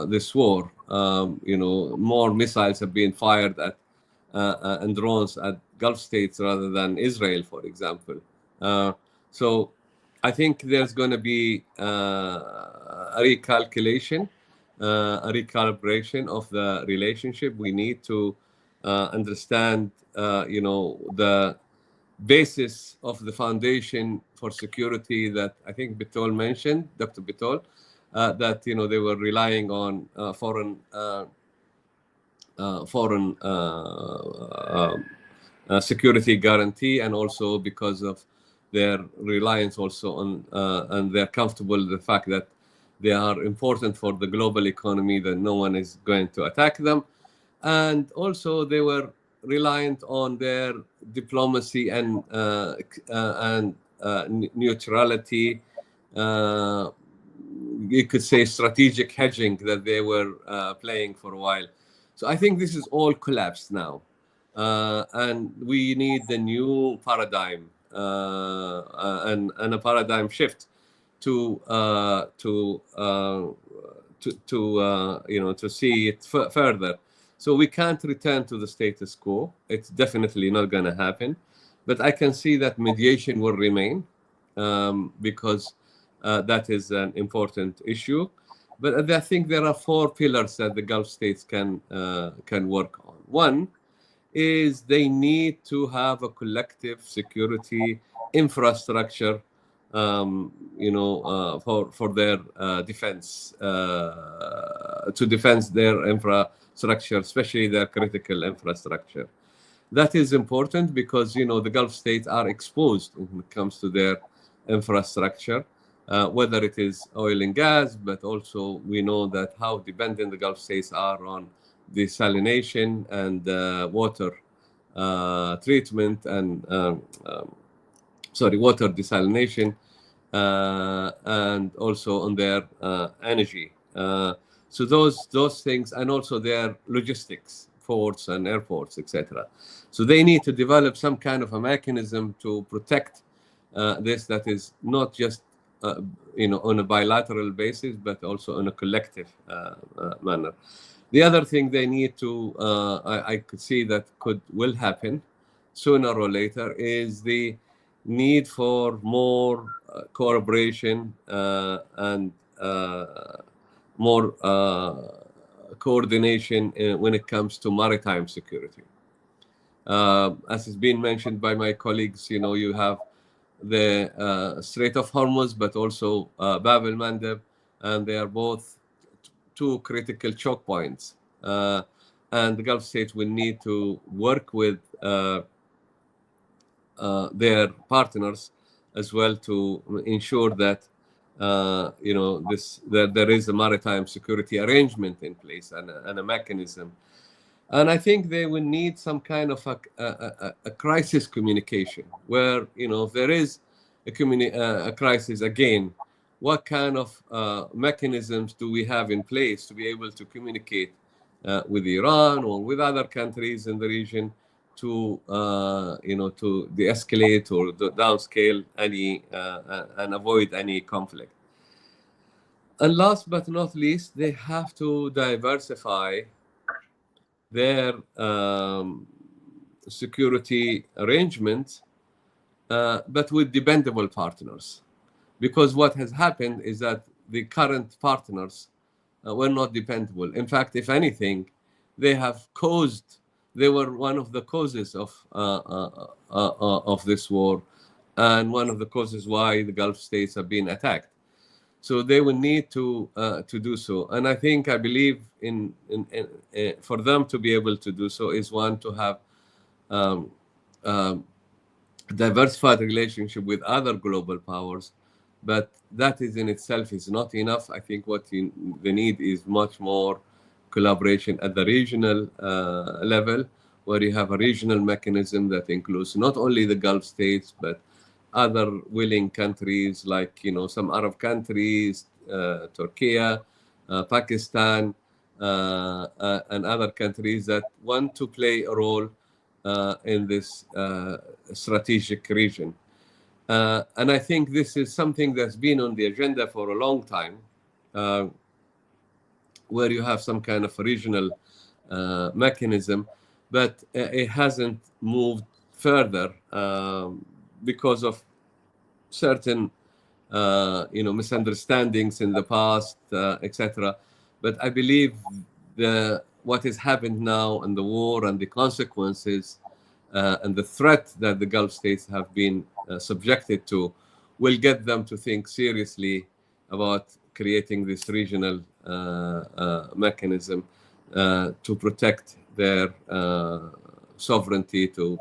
this war. More missiles have been fired at and drones at Gulf states rather than Israel, for example. So I think there's going to be a recalculation, a recalibration of the relationship. We need to understand, the basis of the foundation for security that I think Bitol mentioned, Dr. Bitol, that they were relying on foreign security guarantee, and also because of their reliance also on and they're comfortable with the fact that they are important for the global economy, that no one is going to attack them. And also they were reliant on their diplomacy and neutrality, you could say strategic hedging that they were playing for a while. So I think this is all collapsed now, and we need the new paradigm and a paradigm shift to see it further. So we can't return to the status quo. It's definitely not going to happen. But I can see that mediation will remain because that is an important issue. But I think there are 4 pillars that the Gulf states can work on. One is they need to have a collective security infrastructure, for their defense, to defend their infrastructure, especially their critical infrastructure. That is important because the Gulf states are exposed when it comes to their infrastructure, whether it is oil and gas, but also we know that how dependent the Gulf states are on desalination and water treatment and water desalination, and also on their energy. So those things, and also their logistics, ports and airports, etc. So they need to develop some kind of a mechanism to protect this, that is not just on a bilateral basis, but also on a collective manner. The other thing they need to, I could see that will happen sooner or later, is the need for more cooperation and more coordination when it comes to maritime security. As has been mentioned by my colleagues, you have the Strait of Hormuz, but also Bab el-Mandeb, and they are both 2 critical choke points. And the Gulf states will need to work with their partners as well to ensure that that there is a maritime security arrangement in place and a mechanism. And I think they will need some kind of a crisis communication where if there is a crisis, again, what kind of mechanisms do we have in place to be able to communicate with Iran or with other countries in the region to to de-escalate or downscale any and avoid any conflict. And last but not least, they have to diversify their security arrangements, but with dependable partners. Because what has happened is that the current partners were not dependable. In fact, if anything, they were one of the causes of this war, and one of the causes why the Gulf states have been attacked. So they will need to do so. And I believe in for them to be able to do so is one, to have diversified relationship with other global powers. But that is in itself is not enough. I think what they need is much more collaboration at the regional level, where you have a regional mechanism that includes not only the Gulf states, but other willing countries like some Arab countries, Turkey, Pakistan, and other countries that want to play a role in this strategic region. And I think this is something that's been on the agenda for a long time, where you have some kind of regional mechanism, but it hasn't moved further because of certain misunderstandings in the past, etc. But I believe what has happened now and the war and the consequences and the threat that the Gulf states have been subjected to will get them to think seriously about creating this regional mechanism to protect their sovereignty, to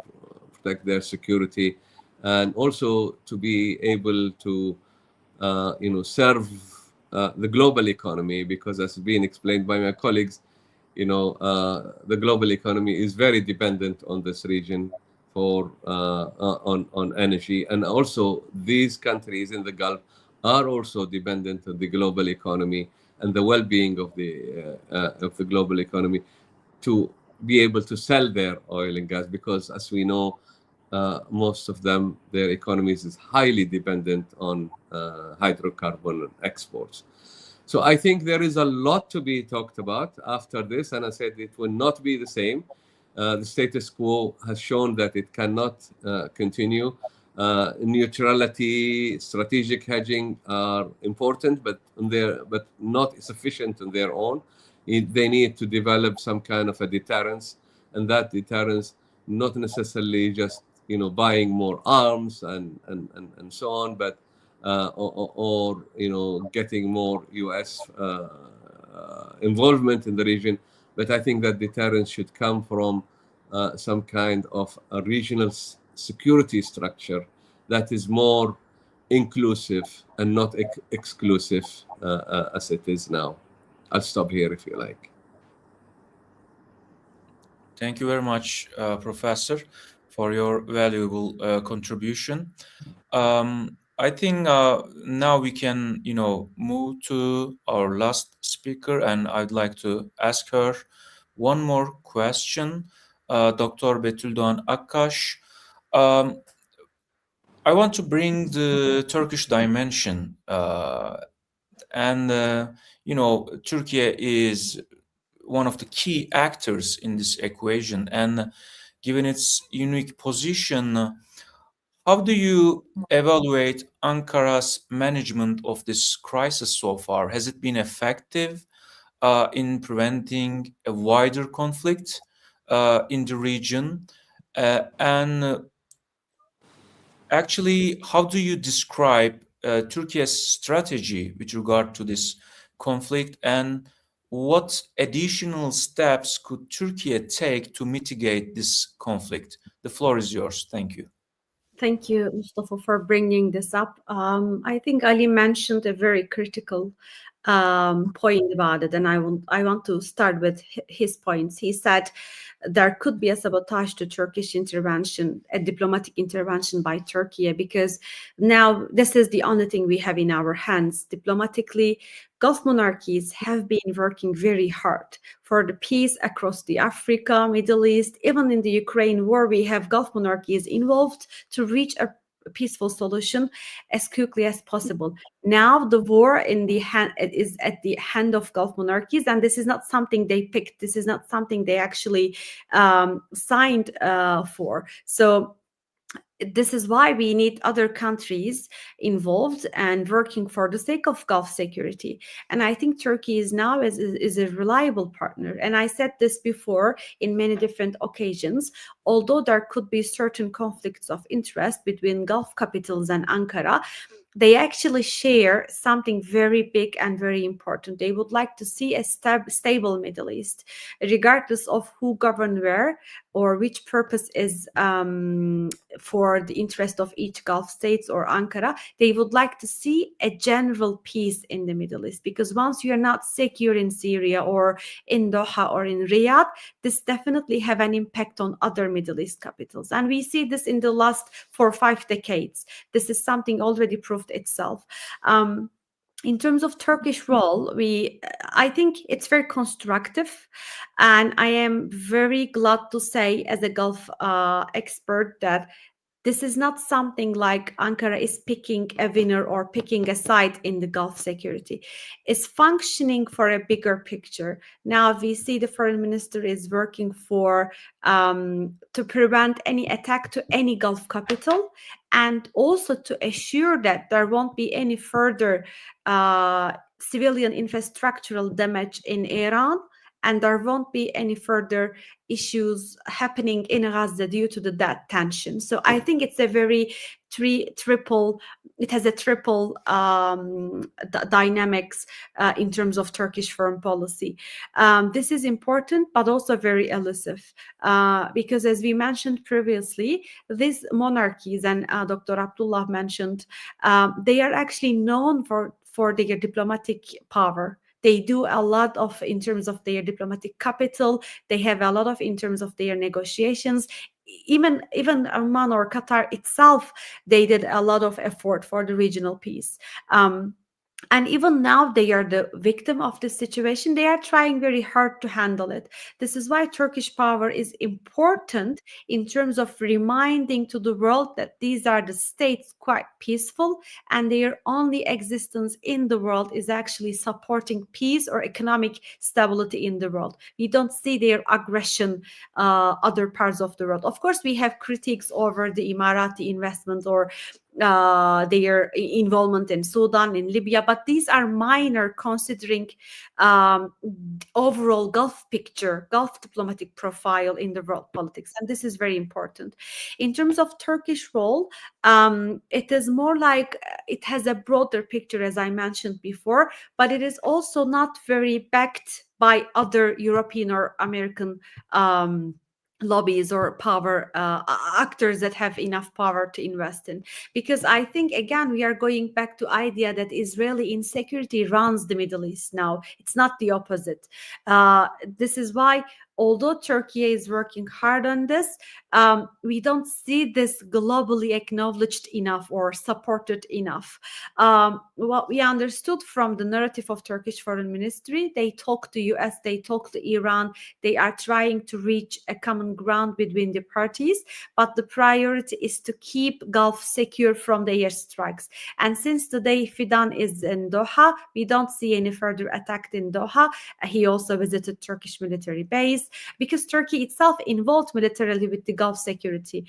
protect their security, and also to be able to serve the global economy, because as been explained by my colleagues, the global economy is very dependent on this region for on energy, and also these countries in the Gulf are also dependent on the global economy and the well-being of the global economy to be able to sell their oil and gas, because as we know, most of them, their economies is highly dependent on hydrocarbon exports. So I think there is a lot to be talked about after this, and I said it will not be the same. The status quo has shown that it cannot continue. Neutrality, strategic hedging are important, but not sufficient on their own. They need to develop some kind of a deterrence, and that deterrence not necessarily just buying more arms and so on, but or getting more U.S. Involvement in the region. But I think that deterrence should come from some kind of a regional security structure that is more inclusive and not exclusive as it is now. I'll stop here if you like. Thank you very much, Professor, for your valuable contribution. I think now we can, move to our last speaker, and I'd like to ask her one more question, Dr. Betül Doğan Akkaş. I want to bring the Turkish dimension, and Turkey is one of the key actors in this equation, and given its unique position, how do you evaluate Ankara's management of this crisis so far? Has it been effective in preventing a wider conflict in the region? And actually, how do you describe Turkey's strategy with regard to this conflict, and what additional steps could Turkey take to mitigate this conflict? The floor is yours. Thank you. Thank you, Mustafa, for bringing this up. I think Ali mentioned a very critical point about it, and I want to start with his points. He said there could be a sabotage to Turkish intervention, a diplomatic intervention by Turkey, because now this is the only thing we have in our hands. Diplomatically, Gulf monarchies have been working very hard for the peace across the Africa, Middle East. Even in the Ukraine war, we have Gulf monarchies involved to reach a peaceful solution as quickly as possible. Now the war is at the hand of Gulf monarchies, and this is not something they picked. This is not something they actually signed for. So this is why we need other countries involved and working for the sake of Gulf security. And I think Turkey is now is a reliable partner. And I said this before in many different occasions. Although there could be certain conflicts of interest between Gulf capitals and Ankara, they actually share something very big and very important. They would like to see a stable Middle East, regardless of who governs where or which purpose is for the interest of each Gulf states or Ankara. They would like to see a general peace in the Middle East, because once you're not secure in Syria or in Doha or in Riyadh, this definitely have an impact on other Middle East capitals. And we see this in the last 4 or 5 decades. This is something already proved itself. In terms of Turkish role, I think it's very constructive, and I am very glad to say, as a Gulf expert, that This is not something like Ankara is picking a winner or picking a side in the Gulf security. It's functioning for a bigger picture. Now we see the foreign minister is working for to prevent any attack to any Gulf capital, and also to assure that there won't be any further civilian infrastructural damage in Iran, and there won't be any further issues happening in Gaza due to that tension. So I think it's a very triple. It has a triple dynamics in terms of Turkish foreign policy. This is important, but also very elusive, because as we mentioned previously, these monarchies, and Dr. Abdullah mentioned, they are actually known for their diplomatic power. They do a lot of in terms of their diplomatic capital. They have a lot of in terms of their negotiations. Even Oman or Qatar itself, they did a lot of effort for the regional peace. And even now they are the victim of this situation. They are trying very hard to handle it. This is why Turkish power is important in terms of reminding to the world that these are the states quite peaceful, and their only existence in the world is actually supporting peace or economic stability in the world. We don't see their aggression other parts of the world. Of course, we have critiques over the Emirati investment or their involvement in Sudan, in Libya, but these are minor considering overall Gulf picture, Gulf diplomatic profile in the world politics, and this is very important. In terms of Turkish role, it is more like it has a broader picture, as I mentioned before, but it is also not very backed by other European or American lobbies or power actors that have enough power to invest in. Because I think, again, we are going back to idea that Israeli insecurity runs the Middle East now. It's not the opposite. This is why, although Turkey is working hard on this, we don't see this globally acknowledged enough or supported enough. What we understood from the narrative of Turkish Foreign Ministry, they talk to US, they talk to Iran, they are trying to reach a common ground between the parties, but the priority is to keep Gulf secure from the airstrikes. And since today Fidan is in Doha, we don't see any further attack in Doha. He also visited Turkish military base, because Turkey itself involved militarily with the Gulf security.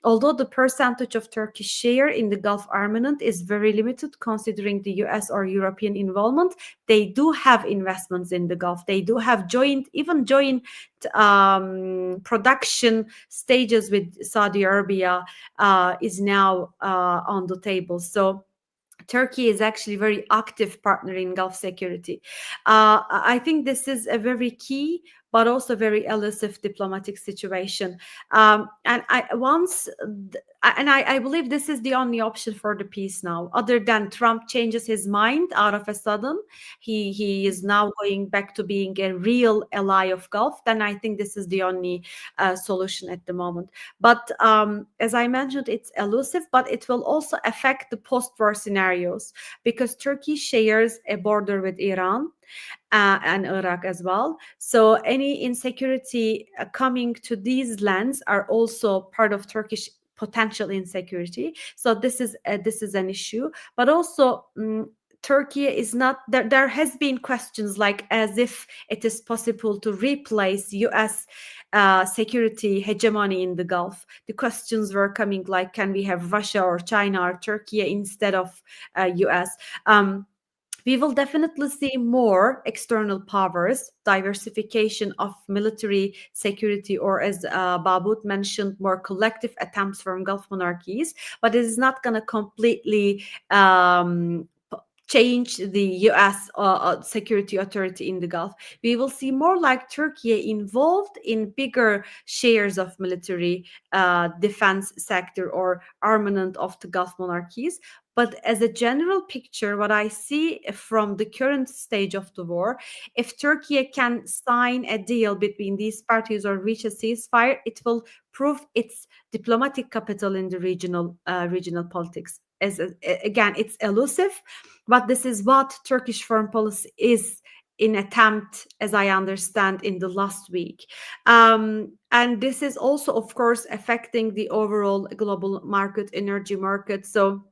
Although the percentage of Turkish share in the Gulf armament is very limited considering the US or European involvement, they do have investments in the Gulf. They do have joint production stages with Saudi Arabia is now on the table. So Turkey is actually a very active partner in Gulf security. I think this is a very key, but also very elusive diplomatic situation. And I believe this is the only option for the peace now, other than Trump changes his mind out of a sudden. He is now going back to being a real ally of Gulf. Then I think this is the only solution at the moment. But as I mentioned, it's elusive, but it will also affect the post-war scenarios, because Turkey shares a border with Iran and Iraq as well. So any insecurity coming to these lands are also part of Turkish potential insecurity. So this is an issue. But also Turkey is not there. There has been questions like as if it is possible to replace US security hegemony in the Gulf. The questions were coming like, can we have Russia or China or Turkey instead of US? We will definitely see more external powers, diversification of military security, or as Babut mentioned, more collective attempts from Gulf monarchies. But it is not going to completely change the US security authority in the Gulf. We will see more like Turkey involved in bigger shares of military defense sector or armament of the Gulf monarchies. But as a general picture, what I see from the current stage of the war, if Turkey can sign a deal between these parties or reach a ceasefire, it will prove its diplomatic capital in the regional politics. Again, it's elusive, but this is what Turkish foreign policy is in attempt, as I understand, in the last week. And this is also, of course, affecting the overall global market, energy market. So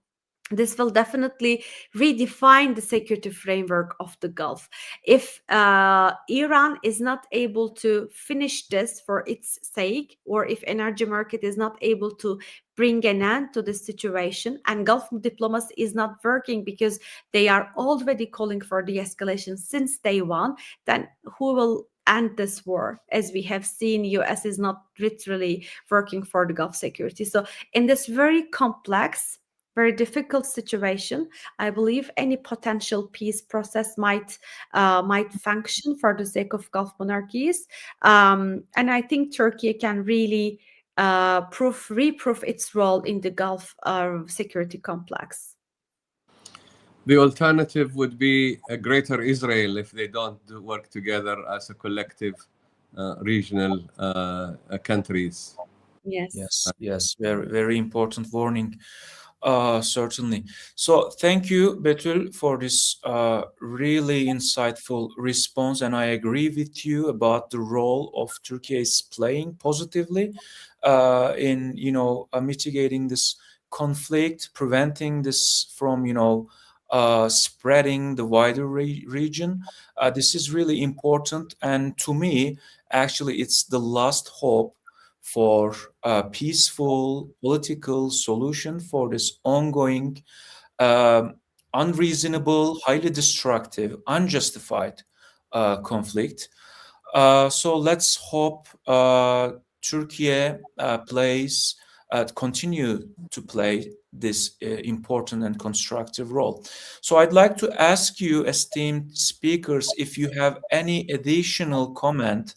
this will definitely redefine the security framework of the Gulf. If Iran is not able to finish this for its sake, or if energy market is not able to bring an end to this situation, and Gulf diplomacy is not working because they are already calling for de-escalation since day one, then who will end this war? As we have seen, US is not literally working for the Gulf security. So in this very complex, very difficult situation, I believe any potential peace process might function for the sake of Gulf monarchies, and I think Turkey can really reprove its role in the Gulf security complex. The alternative would be a greater Israel if they don't work together as a collective regional countries. Yes. Yes, very, very important warning. Certainly. So thank you, Betul, for this really insightful response. And I agree with you about the role of Turkey is playing positively in, mitigating this conflict, preventing this from, spreading the wider region. This is really important. And to me, actually, it's the last hope for a peaceful political solution for this ongoing, um, unreasonable, highly destructive, unjustified conflict. So let's hope Turkey continue to play this important and constructive role. So I'd like to ask you, esteemed speakers, if you have any additional comment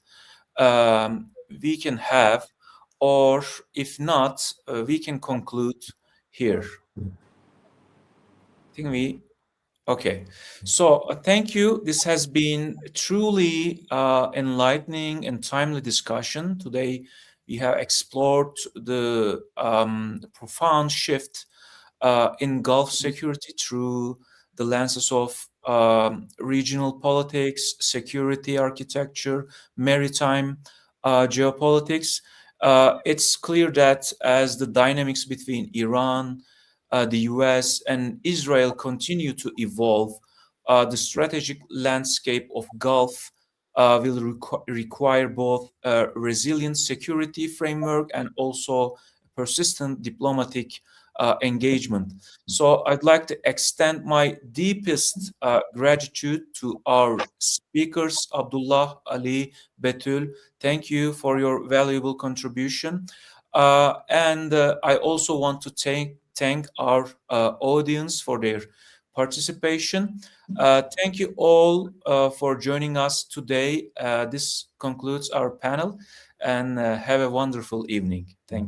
we can have, or if not, we can conclude here. I think okay. So thank you. This has been truly enlightening and timely discussion. Today, we have explored the profound shift in Gulf security through the lenses of regional politics, security architecture, maritime geopolitics. It's clear that as the dynamics between Iran, the US, and Israel continue to evolve, the strategic landscape of Gulf will require both a resilient security framework and also persistent diplomatic engagement. So I'd like to extend my deepest gratitude to our speakers, Abdullah, Ali, Betul. Thank you for your valuable contribution. And I also want to thank our audience for their participation. Thank you all for joining us today. This concludes our panel, and have a wonderful evening. Thank you.